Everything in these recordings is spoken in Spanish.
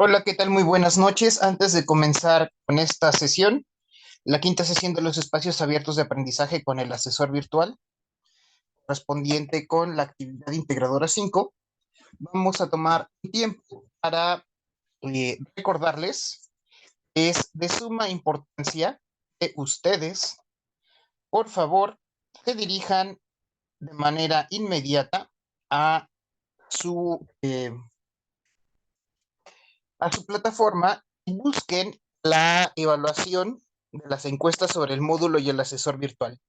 Hola, ¿qué tal? Muy buenas noches. Antes de comenzar con esta sesión, la quinta sesión de los espacios abiertos de aprendizaje con el asesor virtual, correspondiente con la actividad integradora 5, vamos a tomar un tiempo para recordarles que es de suma importancia que ustedes, por favor, se dirijan de manera inmediata a su, eh, a su plataforma y busquen la evaluación de las encuestas sobre el módulo y el asesor virtual.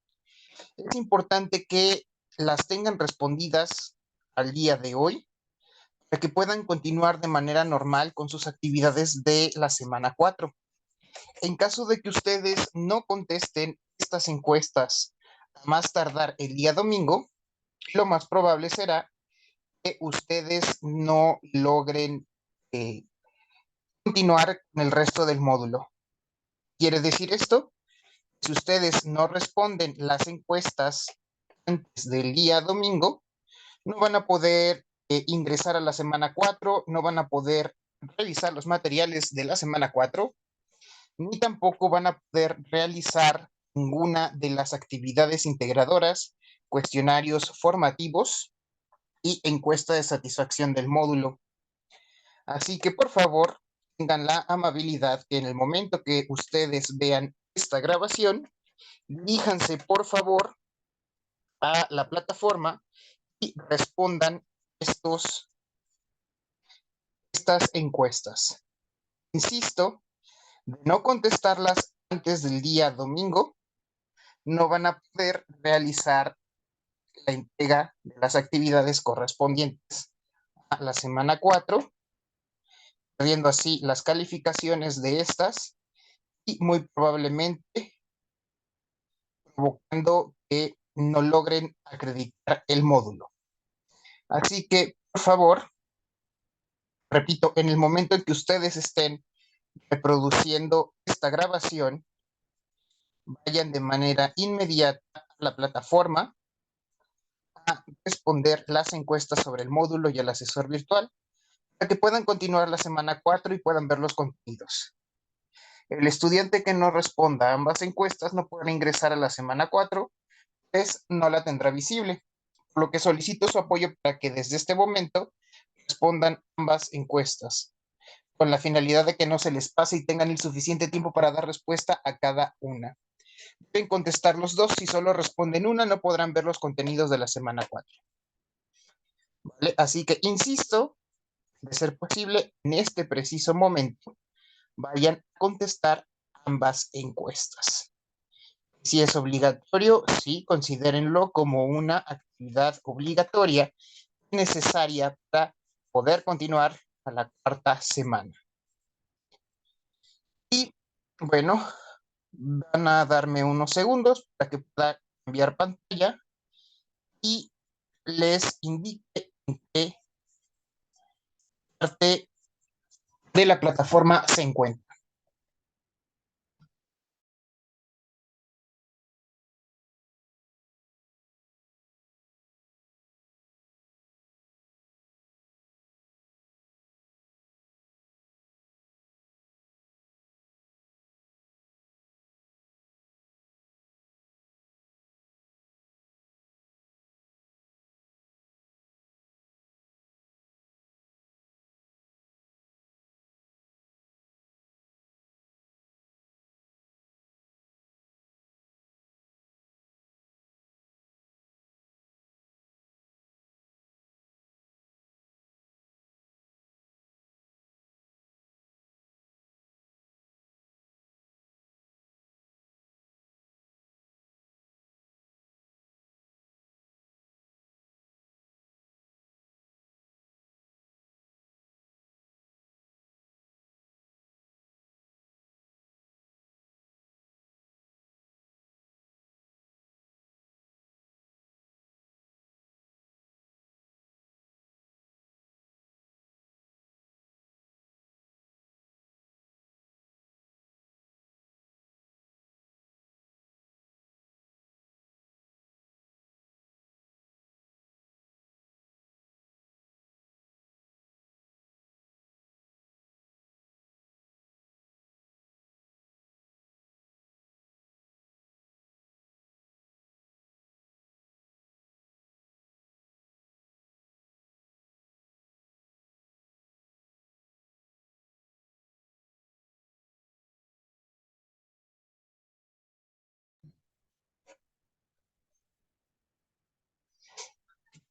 Es importante que las tengan respondidas al día de hoy para que puedan continuar de manera normal con sus actividades de la semana 4. En caso de que ustedes no contesten estas encuestas a más tardar el día domingo, lo más probable será que ustedes no logren eh, continuar con el resto del módulo. ¿Quiere decir esto? Si ustedes no responden las encuestas antes del día domingo, no van a poder ingresar a la semana 4, no van a poder revisar los materiales de la semana 4, ni tampoco van a poder realizar ninguna de las actividades integradoras, cuestionarios formativos y encuesta de satisfacción del módulo. Así que por favor, tengan la amabilidad que en el momento que ustedes vean esta grabación, diríjanse por favor a la plataforma y respondan estas encuestas. Insisto, de no contestarlas antes del día domingo, no van a poder realizar la entrega de las actividades correspondientes a la semana 4, perdiendo así las calificaciones de estas y muy probablemente provocando que no logren acreditar el módulo. Así que, por favor, repito, en el momento en que ustedes estén reproduciendo esta grabación, vayan de manera inmediata a la plataforma a responder las encuestas sobre el módulo y el asesor virtual para que puedan continuar la semana 4 y puedan ver los contenidos. El estudiante que no responda a ambas encuestas no podrá ingresar a la semana 4, pues no la tendrá visible, por lo que solicito su apoyo para que desde este momento respondan ambas encuestas, con la finalidad de que no se les pase y tengan el suficiente tiempo para dar respuesta a cada una. Deben contestar los dos. Si solo responden una, no podrán ver los contenidos de la semana 4. ¿Vale? Así que insisto, de ser posible, en este preciso momento, vayan a contestar ambas encuestas. Si es obligatorio, sí, considérenlo como una actividad obligatoria necesaria para poder continuar a la cuarta semana. Y bueno, van a darme unos segundos para que pueda cambiar pantalla y les indique en qué parte de la plataforma se encuentra.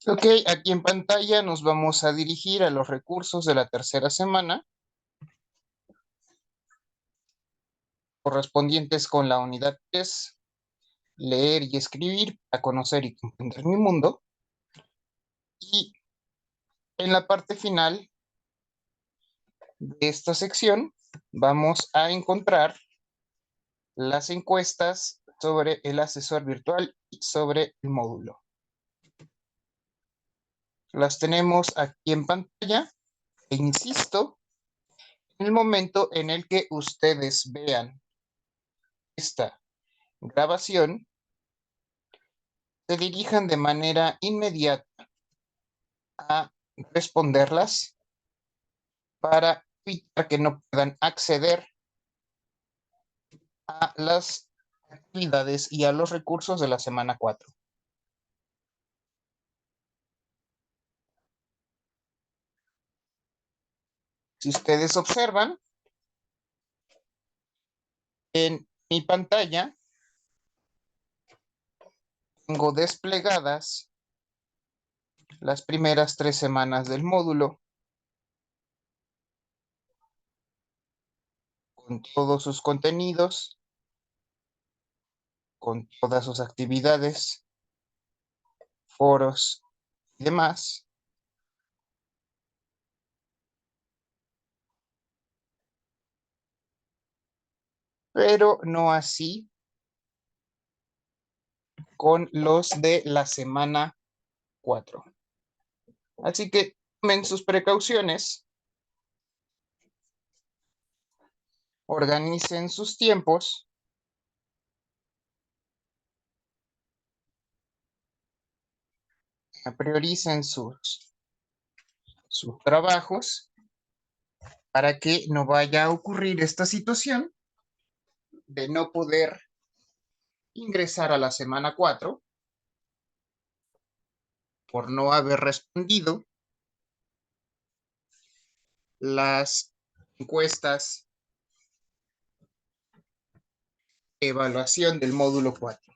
Ok, aquí en pantalla nos vamos a dirigir a los recursos de la tercera semana, correspondientes con la unidad 3, leer y escribir para conocer y comprender mi mundo. Y en la parte final de esta sección vamos a encontrar las encuestas sobre el asesor virtual y sobre el módulo. Las tenemos aquí en pantalla e insisto, en el momento en el que ustedes vean esta grabación, se dirijan de manera inmediata a responderlas para evitar que no puedan acceder a las actividades y a los recursos de la semana 4. Si ustedes observan, en mi pantalla tengo desplegadas las primeras 3 semanas del módulo con todos sus contenidos, con todas sus actividades, foros y demás. Pero no así con los de la semana 4. Así que tomen sus precauciones, organicen sus tiempos, prioricen sus trabajos para que no vaya a ocurrir esta situación de no poder ingresar a la semana 4 por no haber respondido las encuestas de evaluación del módulo 4.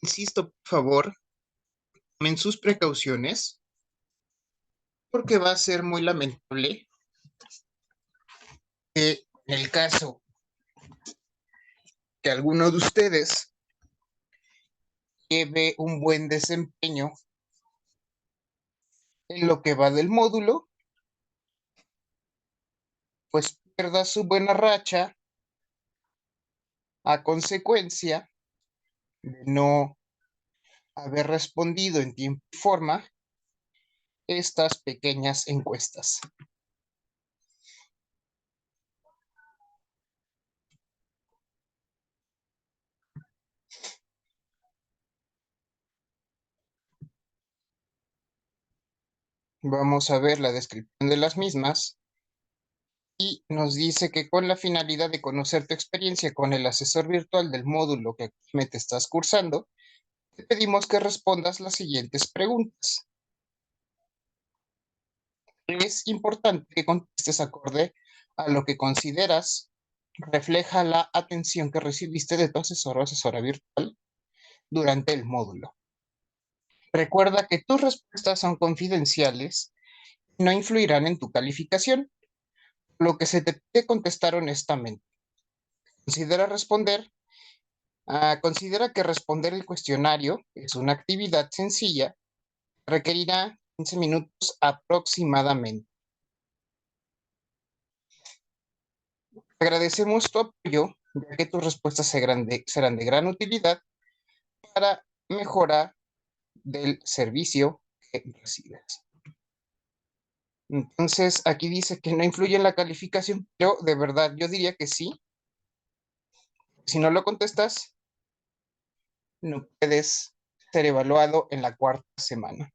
Insisto, por favor, tomen sus precauciones porque va a ser muy lamentable que en el caso que alguno de ustedes lleve un buen desempeño en lo que va del módulo, pues pierda su buena racha a consecuencia de no haber respondido en tiempo y forma estas pequeñas encuestas. Vamos a ver la descripción de las mismas y nos dice que con la finalidad de conocer tu experiencia con el asesor virtual del módulo que actualmente estás cursando, te pedimos que respondas las siguientes preguntas. Es importante que contestes acorde a lo que consideras refleja la atención que recibiste de tu asesor o asesora virtual durante el módulo. Recuerda que tus respuestas son confidenciales y no influirán en tu calificación, lo que se te pide contestar honestamente. Considera considera que responder el cuestionario es una actividad sencilla, requerirá 15 minutos aproximadamente. Agradecemos tu apoyo, ya que tus respuestas serán de gran utilidad para mejora del servicio que recibes. Entonces, aquí dice que no influye en la calificación, pero de verdad yo diría que sí. Si no lo contestas, no puedes ser evaluado en la 4ª semana.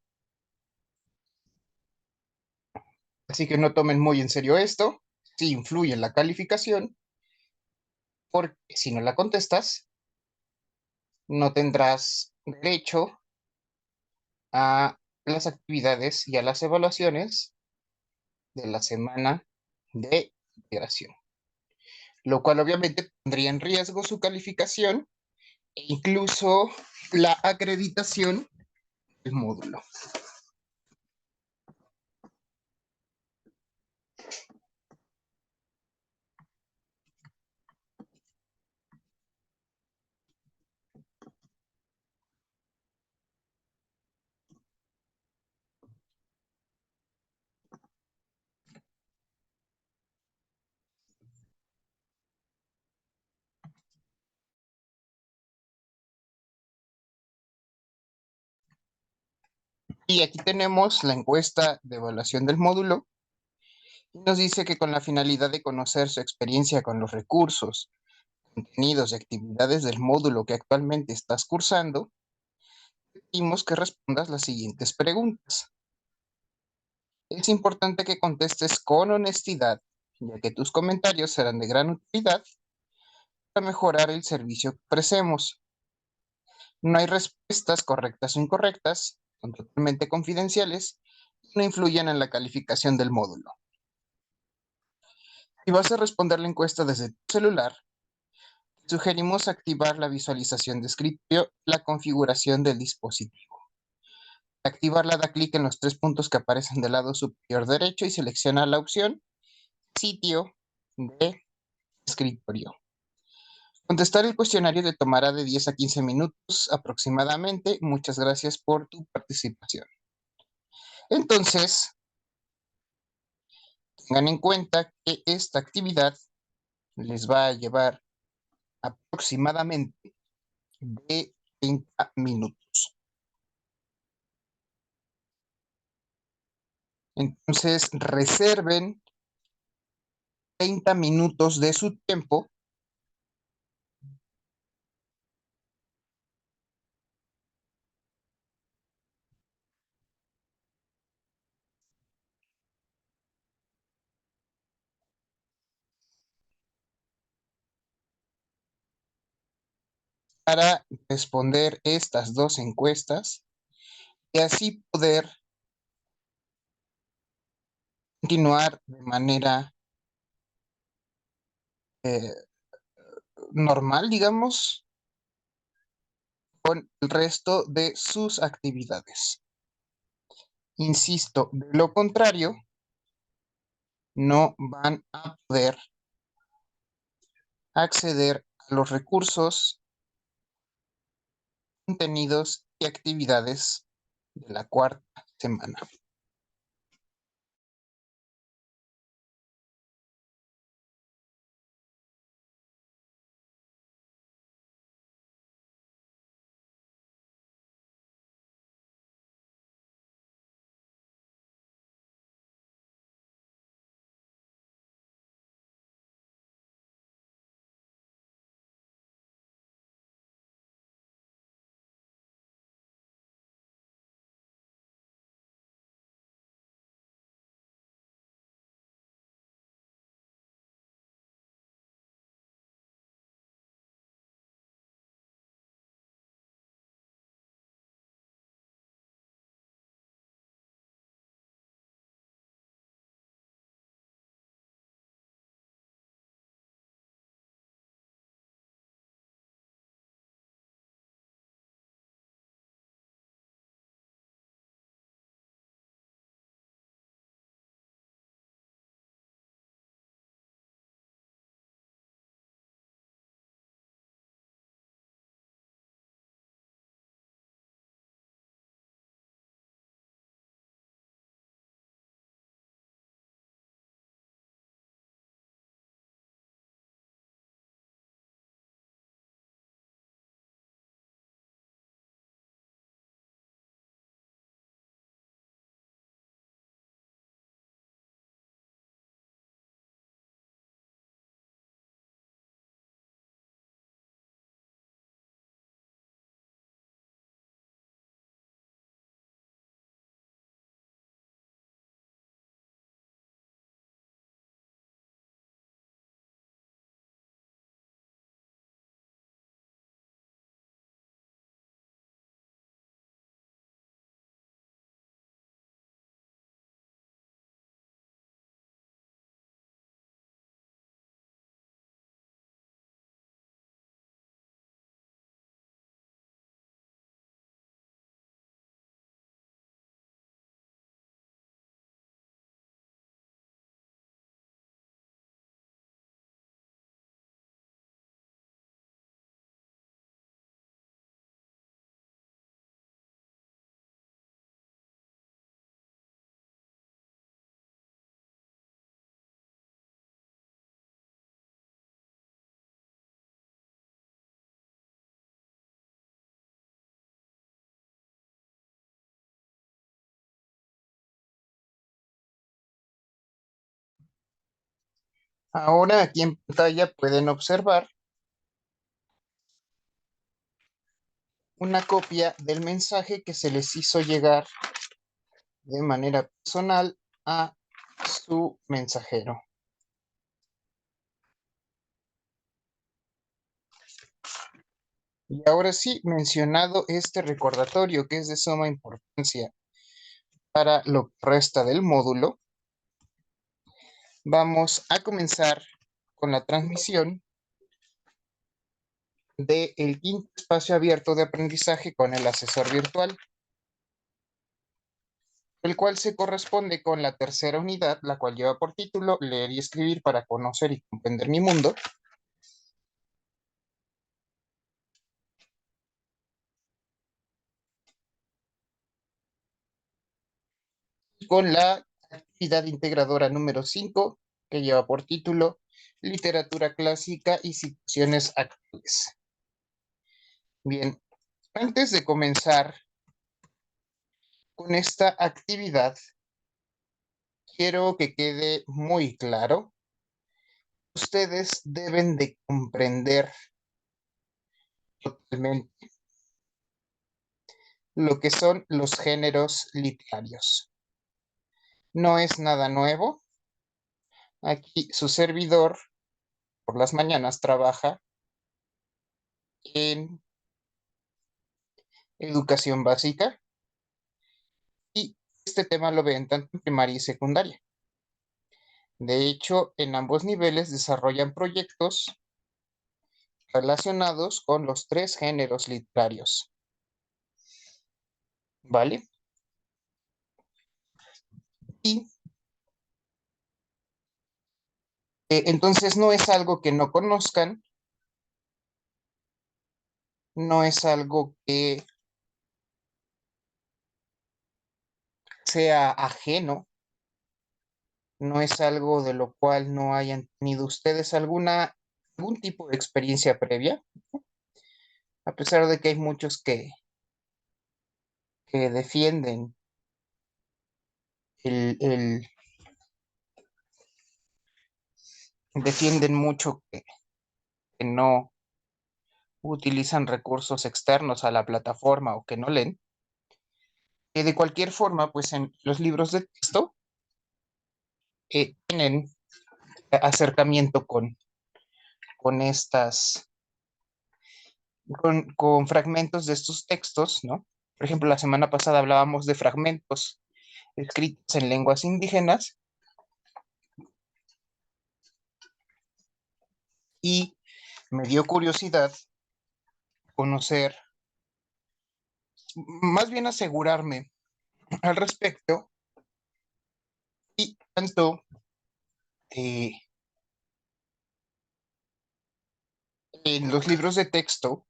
Así que no tomen muy en serio esto. Sí influye en la calificación, porque si no la contestas, no tendrás derecho a las actividades y a las evaluaciones de la semana de integración, lo cual obviamente pondría en riesgo su calificación e incluso la acreditación del módulo. Y aquí tenemos la encuesta de evaluación del módulo. Y nos dice que con la finalidad de conocer su experiencia con los recursos, contenidos y actividades del módulo que actualmente estás cursando, pedimos que respondas las siguientes preguntas. Es importante que contestes con honestidad, ya que tus comentarios serán de gran utilidad para mejorar el servicio que ofrecemos. No hay respuestas correctas o incorrectas, son totalmente confidenciales y no influyen en la calificación del módulo. Si vas a responder la encuesta desde tu celular, sugerimos activar la visualización de escritorio y la configuración del dispositivo. Para activarla, da clic en los 3 puntos que aparecen del lado superior derecho y selecciona la opción Sitio de escritorio. Contestar el cuestionario te tomará de 10 a 15 minutos aproximadamente. Muchas gracias por tu participación. Entonces, tengan en cuenta que esta actividad les va a llevar aproximadamente de 30 minutos. Entonces, reserven 30 minutos de su tiempo para responder estas dos encuestas y así poder continuar de manera eh, normal, digamos, con el resto de sus actividades. Insisto, de lo contrario, no van a poder acceder a los recursos, contenidos y actividades de la cuarta semana. Ahora aquí en pantalla pueden observar una copia del mensaje que se les hizo llegar de manera personal a su mensajero. Y ahora sí, mencionado este recordatorio que es de suma importancia para lo que resta del módulo, vamos a comenzar con la transmisión del quinto espacio abierto de aprendizaje con el asesor virtual, el cual se corresponde con la tercera unidad, la cual lleva por título Leer y escribir para conocer y comprender mi mundo, con la actividad integradora número 5, que lleva por título Literatura clásica y situaciones actuales. Bien, antes de comenzar con esta actividad, quiero que quede muy claro, ustedes deben de comprender totalmente lo que son los géneros literarios. No es nada nuevo. Aquí su servidor por las mañanas trabaja en educación básica y este tema lo ven tanto en primaria y secundaria. De hecho, en ambos niveles desarrollan proyectos relacionados con los tres géneros literarios. ¿Vale? Y entonces no es algo que no conozcan, no es algo que sea ajeno, no es algo de lo cual no hayan tenido ustedes algún tipo de experiencia previa, a pesar de que hay muchos que el- defienden mucho que no utilizan recursos externos a la plataforma o que no leen. De cualquier forma, pues en los libros de texto tienen acercamiento con estas, con fragmentos de estos textos, ¿no? Por ejemplo, la semana pasada hablábamos de fragmentos escritos en lenguas indígenas y me dio curiosidad conocer, más bien asegurarme al respecto y tanto eh, en los libros de texto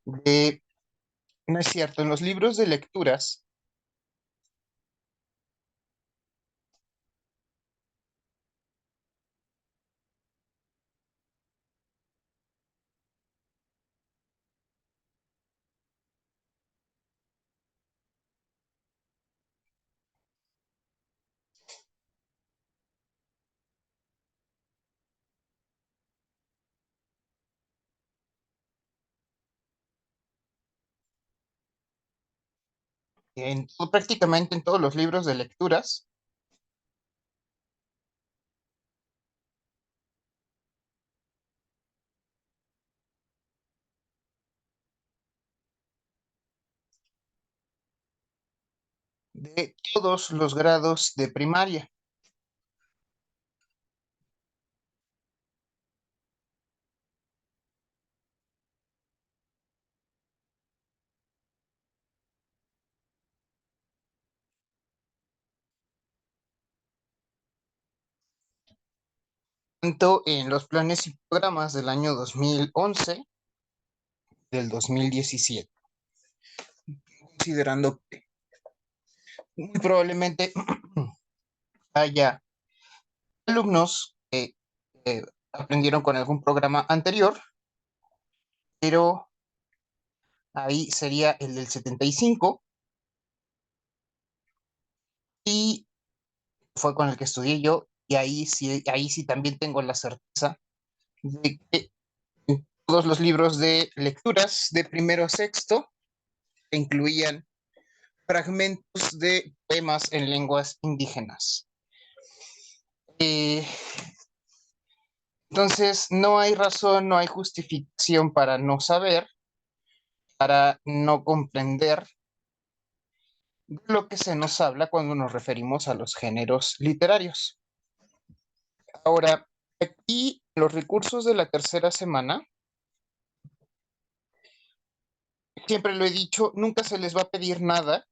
de, no es cierto, en los libros de lecturas, prácticamente en todos los libros de lecturas, de todos los grados de primaria. Tanto en los planes y programas del año 2011, del 2017, considerando que muy probablemente haya alumnos que aprendieron con algún programa anterior, pero ahí sería el del 75 y fue con el que estudié yo y ahí sí también tengo la certeza de que en todos los libros de lecturas de primero a sexto incluían fragmentos de poemas en lenguas indígenas. Eh, entonces, no hay razón, no hay justificación para no saber, para no comprender de lo que se nos habla cuando nos referimos a los géneros literarios. Ahora, aquí los recursos de la tercera semana, siempre lo he dicho, nunca se les va a pedir nada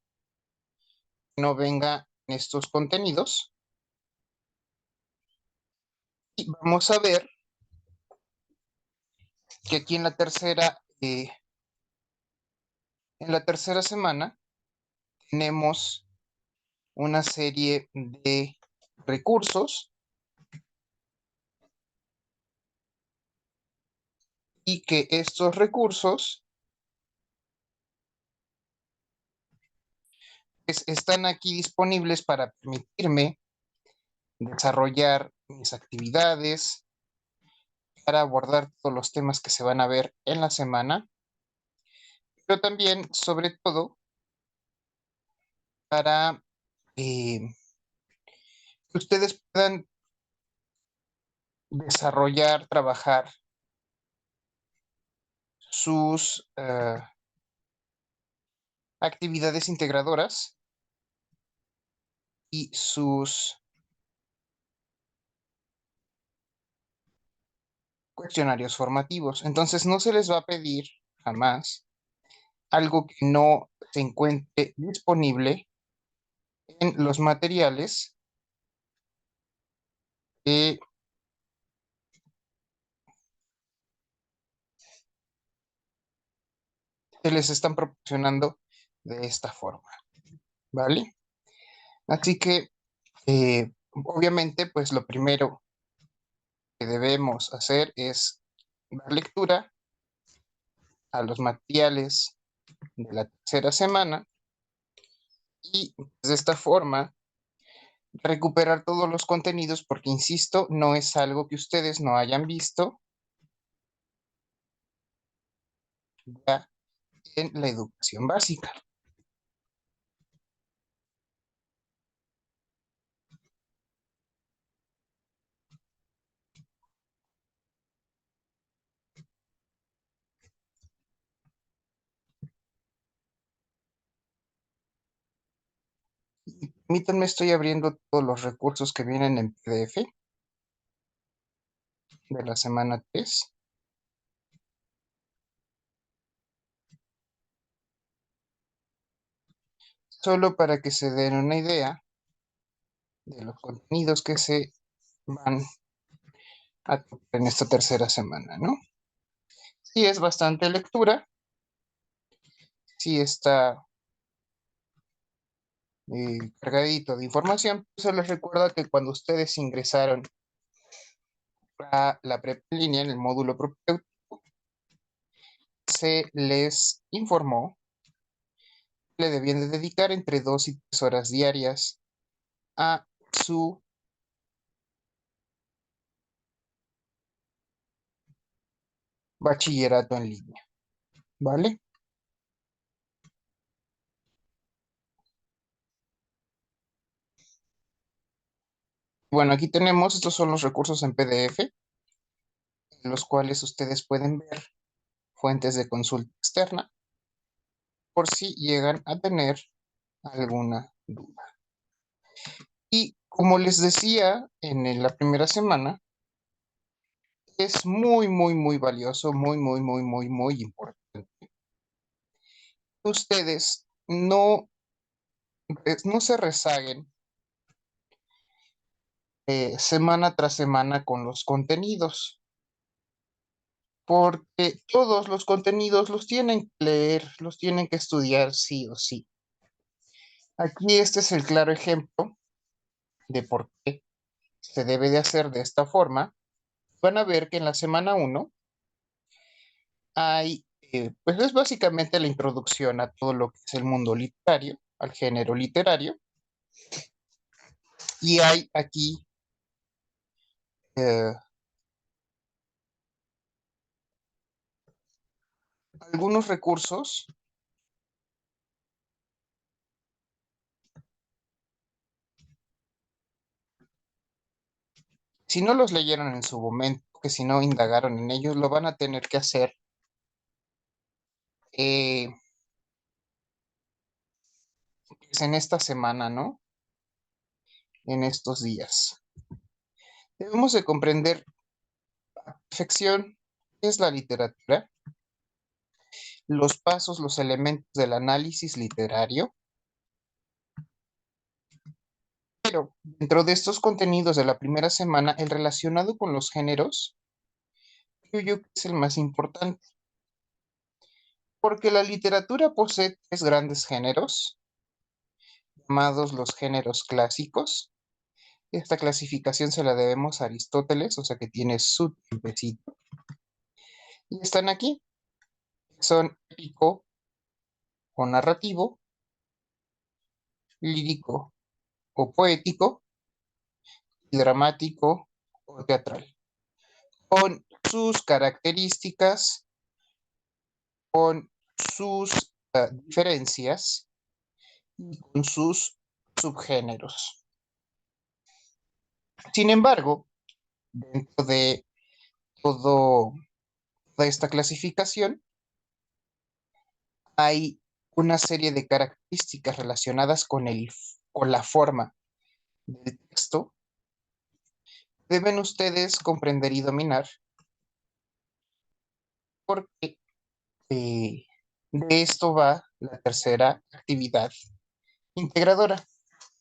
que no venga en estos contenidos. Y vamos a ver que aquí en la tercera semana tenemos una serie de recursos y que estos recursos pues, están aquí disponibles para permitirme desarrollar mis actividades, para abordar todos los temas que se van a ver en la semana, pero también, sobre todo, para que ustedes puedan desarrollar, trabajar sus actividades integradoras y sus cuestionarios formativos. Entonces, no se les va a pedir jamás algo que no se encuentre disponible en los materiales que se les están proporcionando de esta forma, ¿vale? Así que, obviamente, pues lo primero que debemos hacer es dar lectura a los materiales de la tercera semana y pues, de esta forma recuperar todos los contenidos porque, insisto, no es algo que ustedes no hayan visto ya en la educación básica. Permítanme, estoy abriendo todos los recursos que vienen en PDF de la semana 3, solo para que se den una idea de los contenidos que se van a tocar en esta tercera semana, ¿no? Sí es bastante lectura, sí está cargadito de información. Se les recuerda que cuando ustedes ingresaron a la prepa en línea en el módulo propedéutico, se les informó que le debían de dedicar entre 2 y 3 horas diarias a su bachillerato en línea, ¿vale? Bueno, aquí tenemos, estos son los recursos en PDF, en los cuales ustedes pueden ver fuentes de consulta externa por si llegan a tener alguna duda. Y como les decía la primera semana, es muy, muy, muy valioso, muy, muy, muy, muy, muy importante. Ustedes no se rezaguen semana tras semana con los contenidos, porque todos los contenidos los tienen que leer, los tienen que estudiar sí o sí. Aquí este es el claro ejemplo de por qué se debe de hacer de esta forma. Van a ver que en la semana 1 hay, pues es básicamente la introducción a todo lo que es el mundo literario, al género literario, y hay aquí eh, algunos recursos. Si no los leyeron en su momento, que si no indagaron en ellos, lo van a tener que hacer eh, pues en esta semana, ¿no? En estos días. Debemos de comprender a perfección qué es la literatura, los pasos, los elementos del análisis literario, pero dentro de estos contenidos de la primera semana, el relacionado con los géneros, creo yo que es el más importante, porque la literatura posee tres grandes géneros, llamados los géneros clásicos. Esta clasificación se la debemos a Aristóteles, o sea que tiene su tiempecito. Y están aquí, son épico o narrativo, lírico o poético, y dramático o teatral, con sus características, con sus diferencias y con sus subgéneros. Sin embargo, dentro de todo, toda esta clasificación, hay una serie de características relacionadas con la forma del texto que deben ustedes comprender y dominar, porque de esto va la tercera actividad integradora.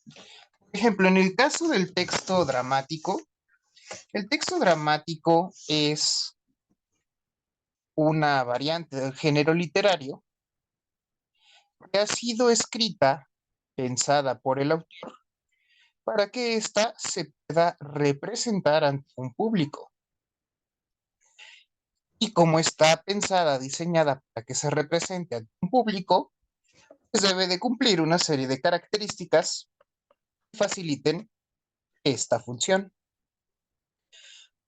Por ejemplo, en el caso del texto dramático, el texto dramático es una variante del género literario que ha sido escrita, pensada por el autor, para que ésta se pueda representar ante un público. Y como está pensada, diseñada para que se represente ante un público, pues debe de cumplir una serie de características que faciliten esta función.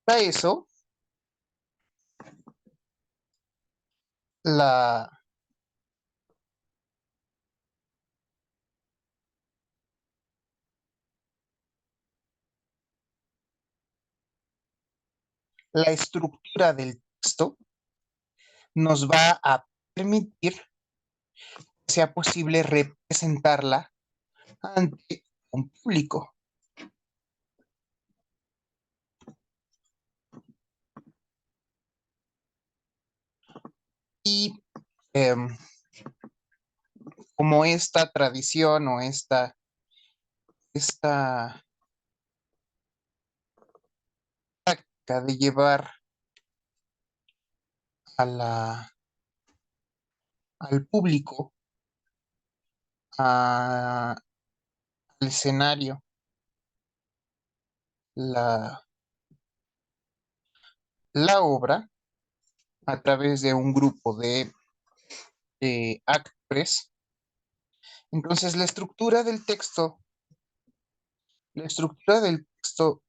Para eso, la, la estructura del texto nos va a permitir que sea posible representarla ante un público. Y eh, como esta tradición o esta práctica de llevar al público al escenario la, la obra a través de un grupo de actores. Entonces, la estructura del texto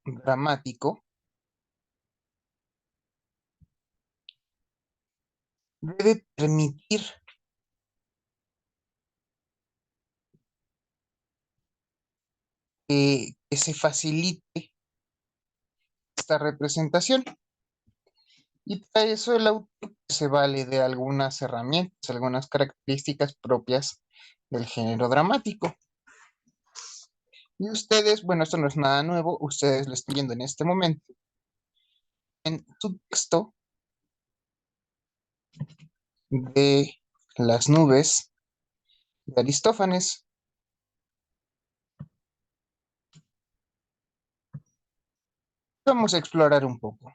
dramático debe permitir que se facilite esta representación. Y para eso el autor se vale de algunas herramientas, algunas características propias del género dramático. Y ustedes, bueno, esto no es nada nuevo, ustedes lo están viendo en este momento en su texto de las nubes de Aristófanes. Vamos a explorar un poco.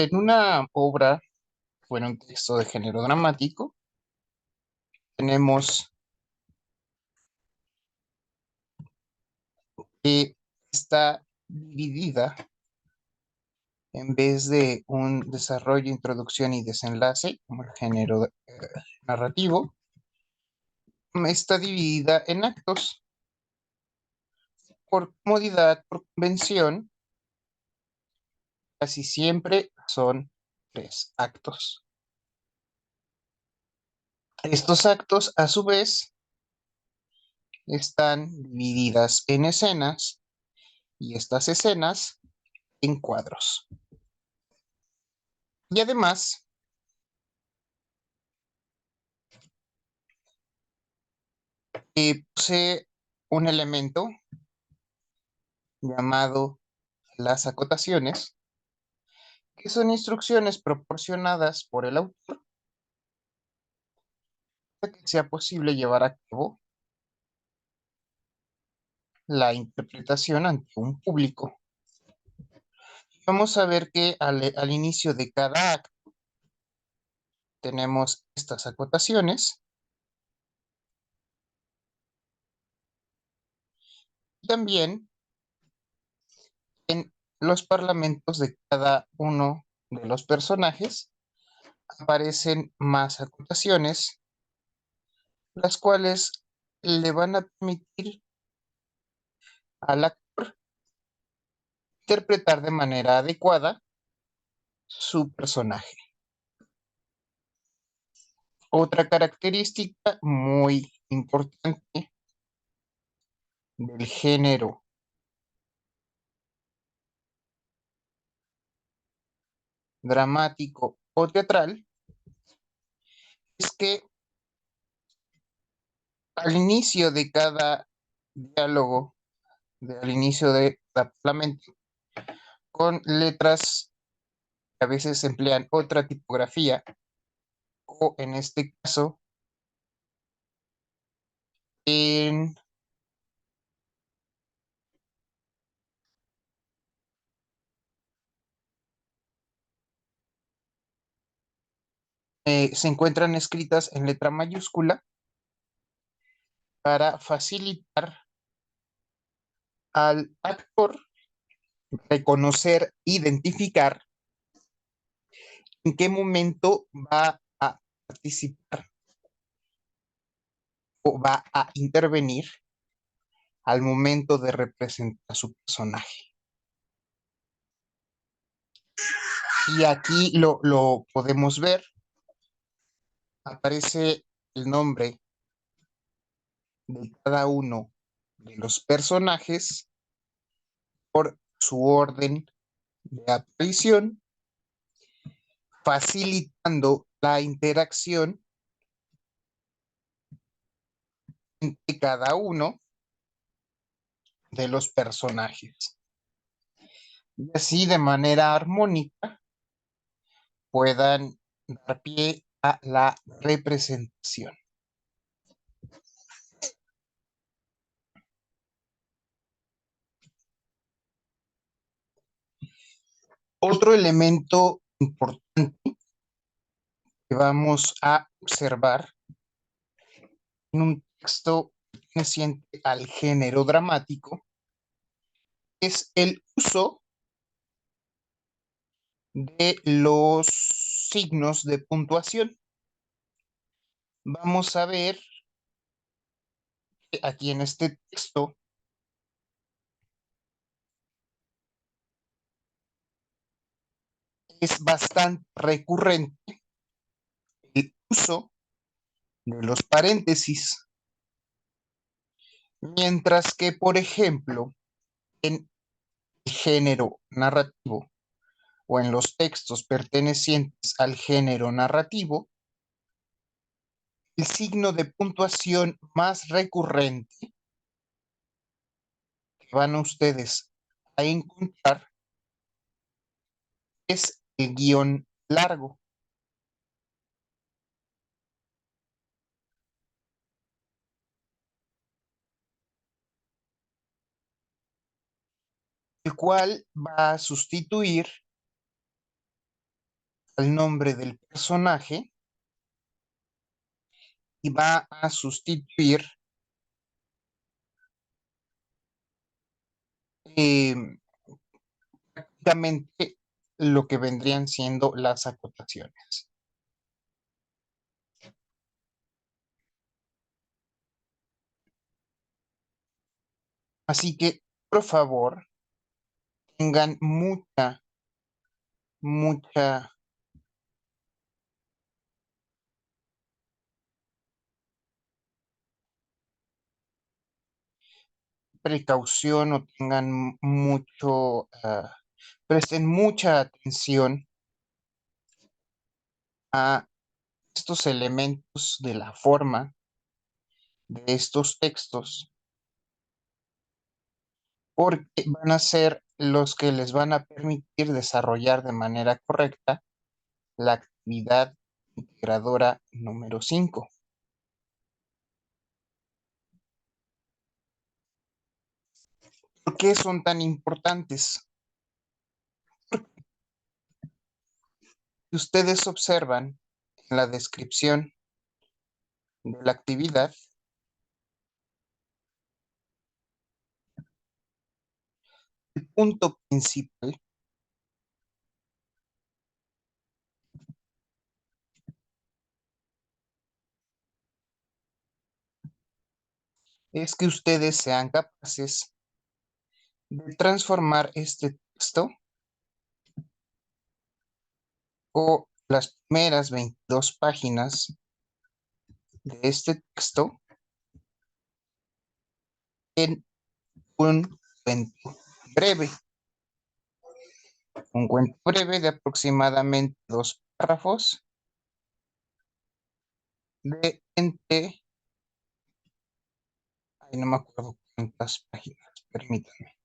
en una obra o en un texto de género dramático, tenemos que está dividida en vez de un desarrollo, introducción y desenlace, como el género narrativo, está dividida en actos. Por comodidad, por convención, casi siempre son 3 actos. Estos actos, a su vez, están divididas en escenas y estas escenas en cuadros. Y además, posee un elemento llamado las acotaciones, que son instrucciones proporcionadas por el autor para que sea posible llevar a cabo la interpretación ante un público. Vamos a ver que al inicio de cada acto tenemos estas acotaciones. También en los parlamentos de cada uno de los personajes aparecen más acotaciones, las cuales le van a permitir al actor interpretar de manera adecuada su personaje. Otra característica muy importante del género dramático o teatral es que al inicio de cada diálogo, al inicio de cada parlamento, con letras que a veces emplean otra tipografía, o en este caso, en, se encuentran escritas en letra mayúscula para facilitar al actor reconocer, identificar en qué momento va a participar o va a intervenir al momento de representar a su personaje. Y aquí lo podemos ver, aparece el nombre de cada uno de los personajes por su orden de aparición, facilitando la interacción entre cada uno de los personajes. Y así de manera armónica puedan dar pie a la representación. Otro elemento importante que vamos a observar en un texto perteneciente al género dramático es el uso de los signos de puntuación. Vamos a ver que aquí en este texto es bastante recurrente el uso de los paréntesis, mientras que, por ejemplo, en el género narrativo o en los textos pertenecientes al género narrativo, el signo de puntuación más recurrente que van ustedes a encontrar es el guión largo, el cual va a sustituir al nombre del personaje y va a sustituir eh, prácticamente lo que vendrían siendo las acotaciones. Así que, por favor, tengan mucha precaución o tengan presten mucha atención a estos elementos de la forma de estos textos, porque van a ser los que les van a permitir desarrollar de manera correcta la actividad integradora número 5. ¿Por qué son tan importantes? Si ustedes observan en la descripción de la actividad, el punto principal es que ustedes sean capaces de transformar este texto o las primeras 22 páginas de este texto en un cuento breve. Un cuento breve de aproximadamente 2 párrafos de entre, ay, no me acuerdo cuántas páginas, permítanme.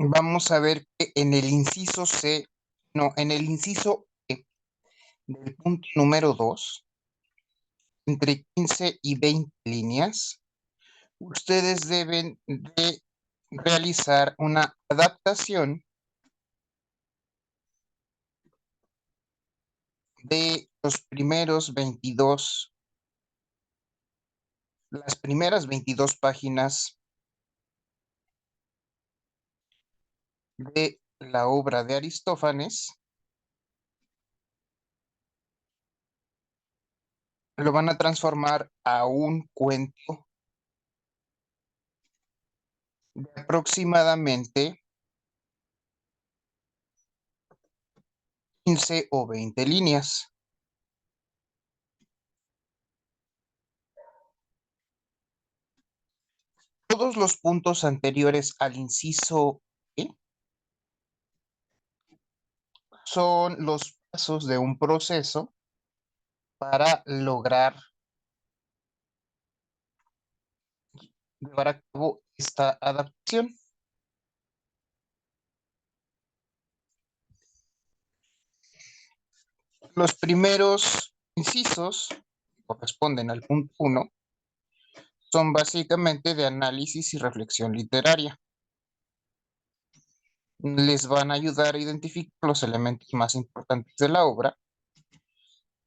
Vamos a ver que en el inciso C, no, en el inciso E del punto número 2, entre 15 y 20 líneas, ustedes deben de realizar una adaptación de las primeras 22 páginas de la obra de Aristófanes. Lo van a transformar a un cuento de aproximadamente 15 o 20 líneas. Todos los puntos anteriores al inciso E son los pasos de un proceso para lograr llevar a cabo esta adaptación. Los primeros incisos corresponden al punto 1, son básicamente de análisis y reflexión literaria. Les van a ayudar a identificar los elementos más importantes de la obra,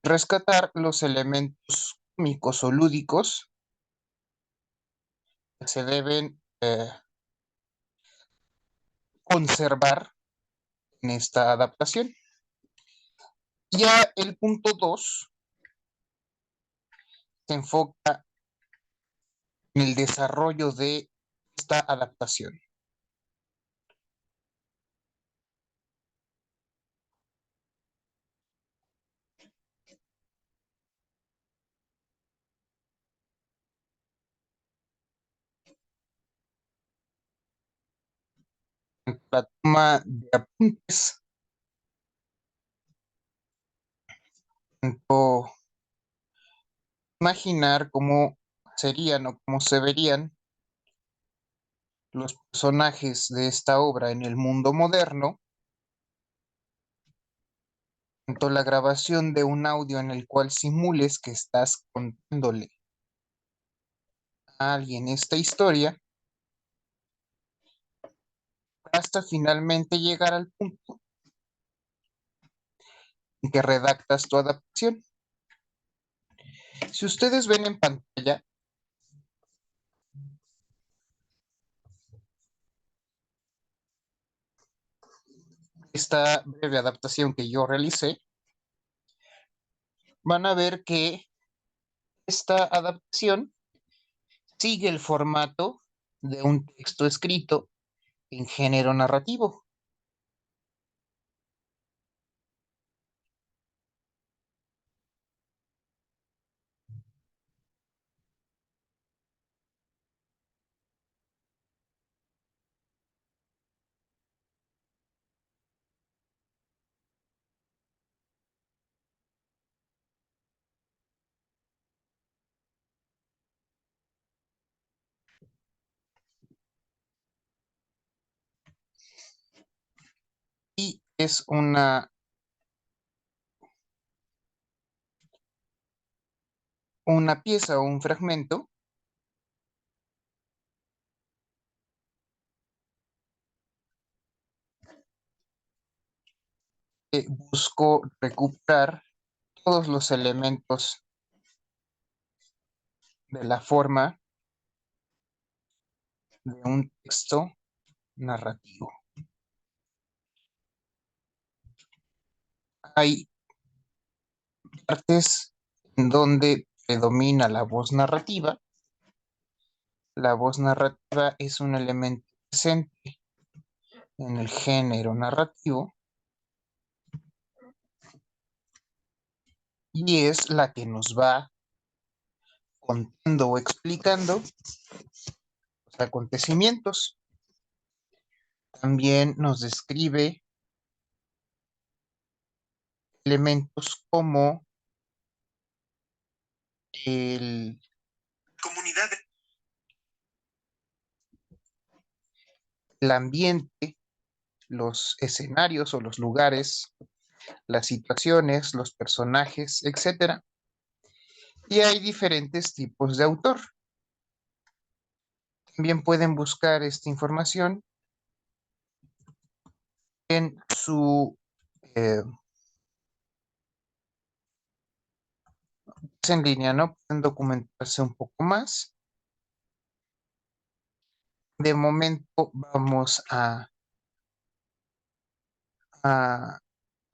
rescatar los elementos cómicos o lúdicos que se deben conservar en esta adaptación. Ya el punto 2 se enfoca en el desarrollo de esta adaptación. La toma de apuntes, tanto imaginar cómo serían o cómo se verían los personajes de esta obra en el mundo moderno, tanto la grabación de un audio en el cual simules que estás contándole a alguien esta historia, hasta finalmente llegar al punto en que redactas tu adaptación. Si ustedes ven en pantalla esta breve adaptación que yo realicé, van a ver que esta adaptación sigue el formato de un texto escrito en género narrativo. Y es una pieza o un fragmento que buscó recuperar todos los elementos de la forma de un texto narrativo. Hay partes en donde predomina la voz narrativa. La voz narrativa es un elemento presente en el género narrativo y es la que nos va contando o explicando los acontecimientos. También nos describe elementos como el comunidad, el ambiente, los escenarios o los lugares, las situaciones, los personajes, etcétera. Y hay diferentes tipos de autor. También pueden buscar esta información en su en línea, ¿no? Pueden documentarse un poco más. De momento vamos a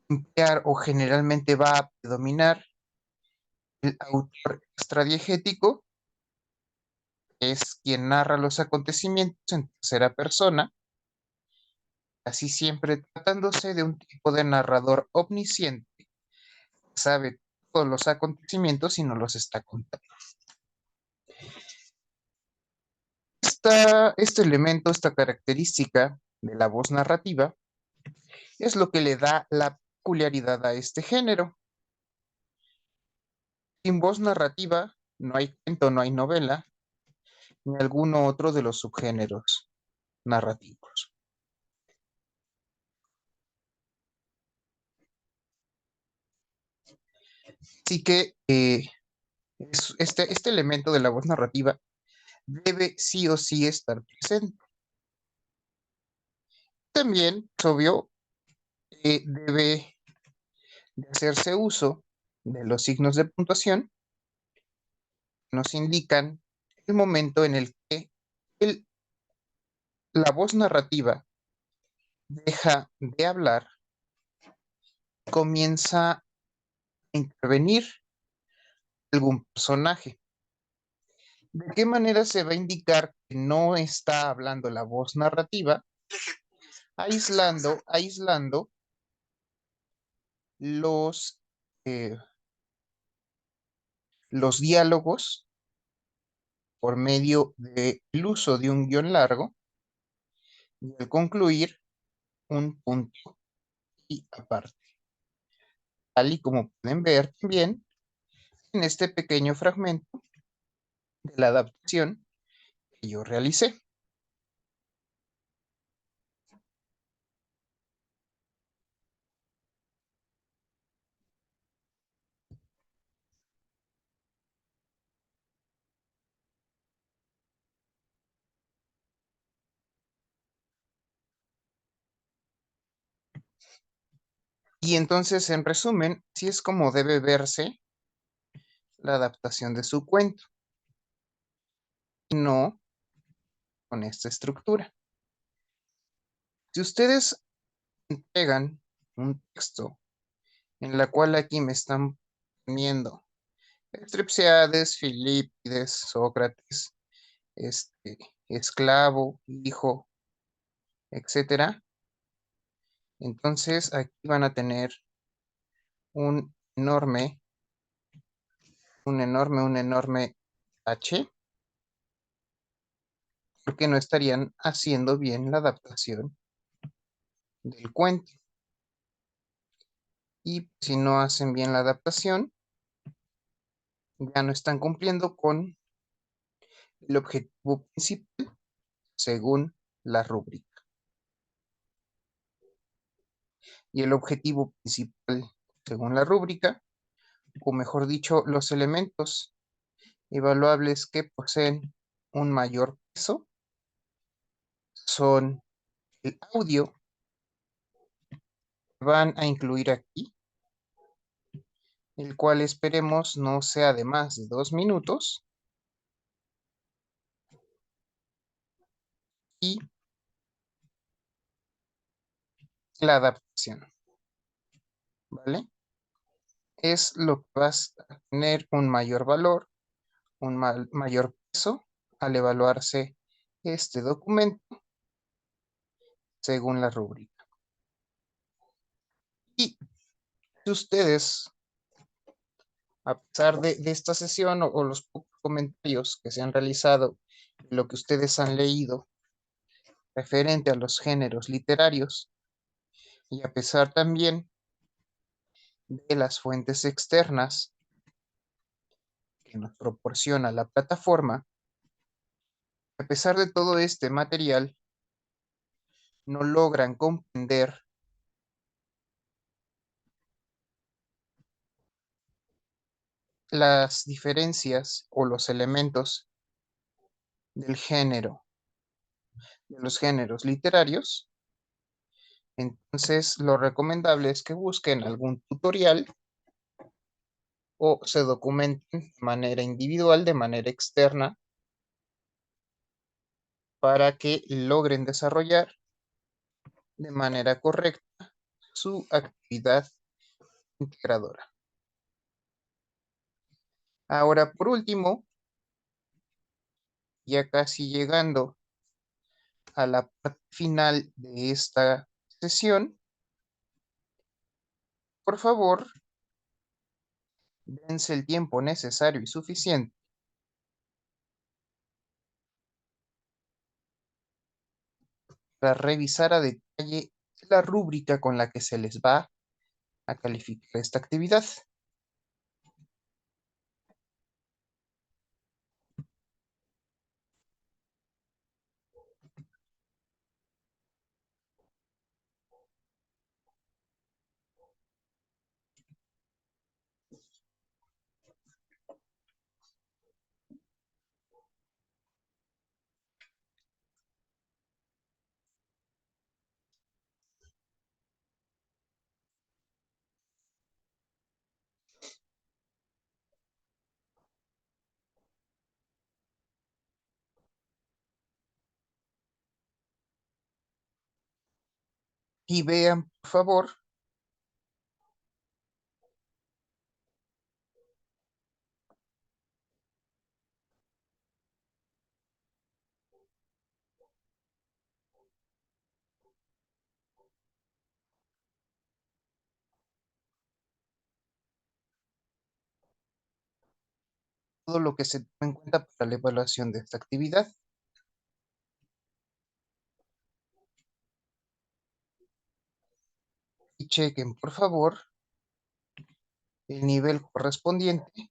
emplear o generalmente va a predominar el autor extradiegético, que es quien narra los acontecimientos en tercera persona, así siempre tratándose de un tipo de narrador omnisciente, que sabe todos los acontecimientos y no los está contando. Este elemento, esta característica de la voz narrativa, es lo que le da la peculiaridad a este género. Sin voz narrativa no hay cuento, no hay novela, ni alguno otro de los subgéneros narrativos. Así que este elemento de la voz narrativa debe sí o sí estar presente. También, es obvio, debe de hacerse uso de los signos de puntuación que nos indican el momento en el que el- la voz narrativa deja de hablar, comienza a intervenir algún personaje. ¿De qué manera se va a indicar que no está hablando la voz narrativa? Aislando los, eh, los diálogos por medio del uso de un guión largo y al concluir un punto y aparte. Tal y como pueden ver también en este pequeño fragmento de la adaptación que yo realicé. Y entonces, en resumen, así es como debe verse la adaptación de su cuento, y no con esta estructura. Si ustedes entregan un texto en la cual aquí me están poniendo Strepsiades, Filipides, Sócrates, esclavo, hijo, etcétera, entonces aquí van a tener un enorme, un enorme H, porque no estarían haciendo bien la adaptación del cuento. Y si no hacen bien la adaptación, ya no están cumpliendo con el objetivo principal según la rúbrica. Y el objetivo principal según la rúbrica, o mejor dicho, los elementos evaluables que poseen un mayor peso son el audio, que van a incluir aquí, el cual esperemos no sea de más de 2 minutos, y la adaptación, ¿vale? Es lo que vas a tener un mayor valor, un mayor peso al evaluarse este documento según la rúbrica. Y si ustedes, a pesar de esta sesión o los pocos comentarios que se han realizado, lo que ustedes han leído referente a los géneros literarios, y a pesar también de las fuentes externas que nos proporciona la plataforma, a pesar de todo este material, no logran comprender las diferencias o los elementos del género, de los géneros literarios, entonces lo recomendable es que busquen algún tutorial o se documenten de manera individual, de manera externa, para que logren desarrollar de manera correcta su actividad integradora. Ahora, por último, ya casi llegando a la parte final de esta sesión, por favor, dense el tiempo necesario y suficiente para revisar a detalle la rúbrica con la que se les va a calificar esta actividad. y vean, por favor, todo lo que se toma en cuenta para la evaluación de esta actividad y chequen, por favor, el nivel correspondiente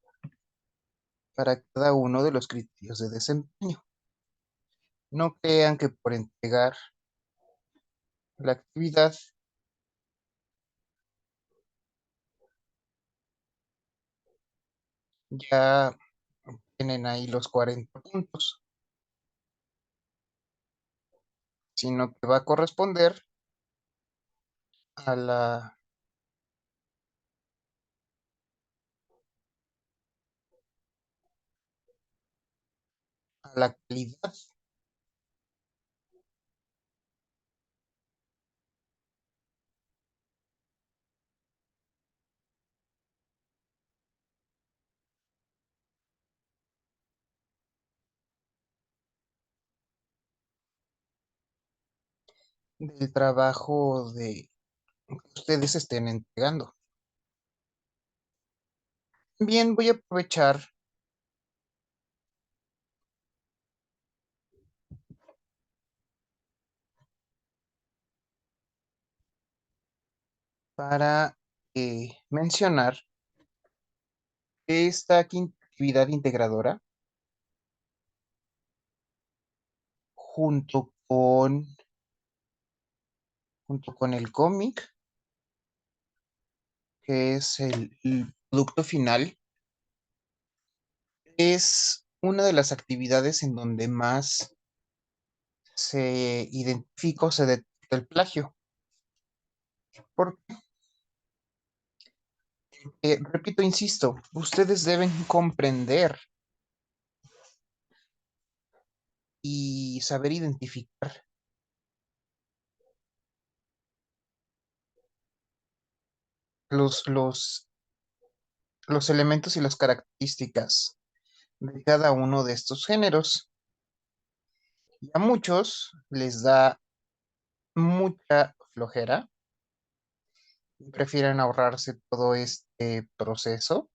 para cada uno de los criterios de desempeño. No crean que por entregar la actividad ya tienen ahí los 40 puntos, sino que va a corresponder a la calidad del trabajo que ustedes estén entregando. Bien, voy a aprovechar para mencionar que esta actividad integradora, junto junto con el cómic, que es el producto final, es una de las actividades en donde más se identifica o se detecta el plagio. Porque, repito, insisto, ustedes deben comprender y saber identificar los, los, los elementos y las características de cada uno de estos géneros. Y a muchos les da mucha flojera y prefieren ahorrarse todo este proceso.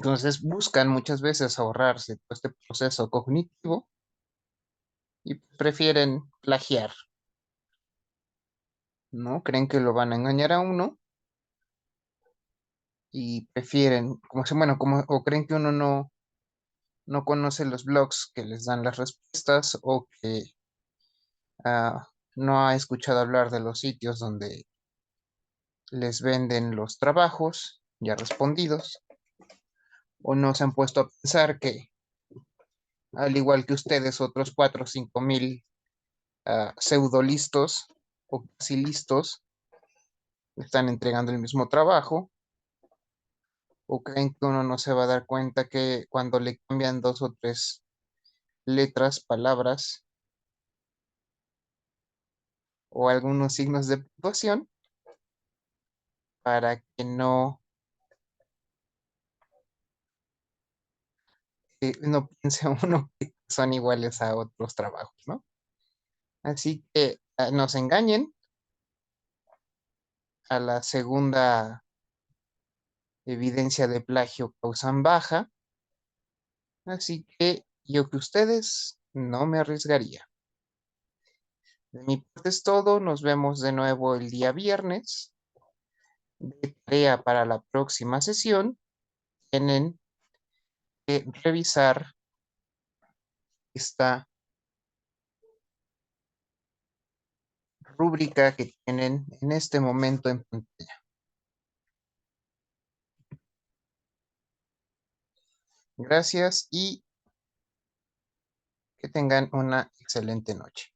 Entonces buscan muchas veces ahorrarse todo este proceso cognitivo y prefieren plagiar, ¿no? Creen que lo van a engañar a uno y prefieren, como si, bueno, como, o creen que uno no conoce los blogs que les dan las respuestas o que no ha escuchado hablar de los sitios donde les venden los trabajos ya respondidos o no se han puesto a pensar que, al igual que ustedes, otros 4 o 5 mil pseudo listos o casi listos están entregando el mismo trabajo o creen que uno no se va a dar cuenta que cuando le cambian dos o tres letras, palabras o algunos signos de puntuación para que no piense uno que son iguales a otros trabajos, ¿no? Así que nos engañen a la segunda evidencia de plagio causan baja, así que yo que ustedes no me arriesgaría. De mi parte es todo, nos vemos de nuevo el día viernes. De tarea para la próxima sesión, tienen que revisar esta rúbrica que tienen en este momento en pantalla. Gracias y que tengan una excelente noche.